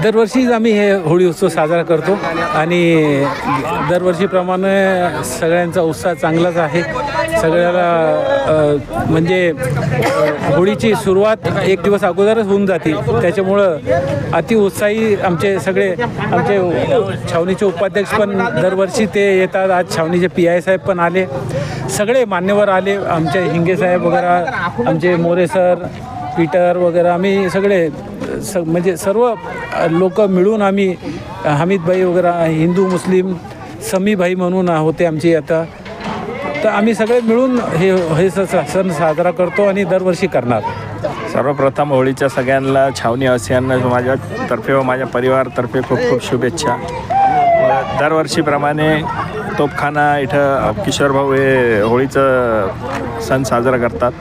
दरवर्षीच आम्ही हे होळी उत्सव साजरा करतो आणि दरवर्षीप्रमाणे सगळ्यांचा उत्साह चांगलाच आहे. सगळ्याला म्हणजे होळीची सुरुवात एक दिवस अगोदरच होऊन जाते. त्याच्यामुळं अतिउत्साही आमचे छावणीचे उपाध्यक्ष पण दरवर्षी ते येतात. आज छावणीचे PI साहेब पण आले, सगळे मान्यवर आले, आमचे हिंगे साहेब वगैरे, आमचे मोरे सर, पीटर वगैरे, आम्ही सगळे म्हणजे सर्व लोक मिळून आम्ही हमीदभाई वगैरे, हिंदू मुस्लिम समीभाई म्हणून होते आमची आता. तर आम्ही सगळे मिळून हे सण साजरा करतो आणि दरवर्षी करणार. सर्वप्रथम होळीच्या सगळ्यांना छावणी वासियांना माझ्यातर्फे व माझ्या परिवारातर्फे खूप खूप शुभेच्छा. दरवर्षीप्रमाणे तोफखाना इथं किशोरभाऊ हे होळीचं सण साजरा करतात.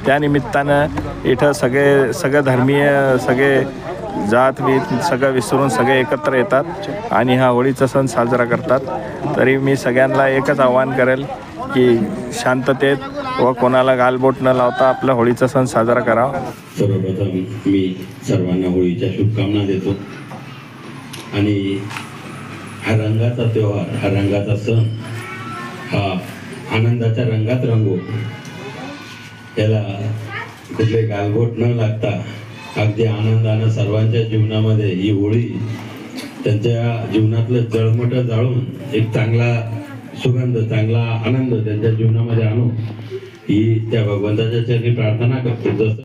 त्यानिमित्तानं इथं सगळे धर्मीय, सगळे जातवीत सगळं विसरून सगळे एकत्र येतात आणि हा होळीचा सण साजरा करतात. तरी मी सगळ्यांना एकच आवाहन करेल की शांततेत व कोणाला गालबोट न लावता आपला होळीचा सण साजरा करावा. सर्वप्रथम मी सर्वांना होळीच्या शुभकामना देतो आणि हा रंगाचा त्योहार, हा रंगाचा सण, हा आनंदाच्या रंगात रंगो. याला कुठले गालबोट न लागता अगदी आनंदानं सर्वांच्या जीवनामध्ये ही होळी त्यांच्या जीवनातलं जळमटं जाळून एक चांगला सुगंध, चांगला आनंद त्यांच्या जीवनामध्ये आणू ही त्या भगवंताच्या चरणी प्रार्थना करतो. जसं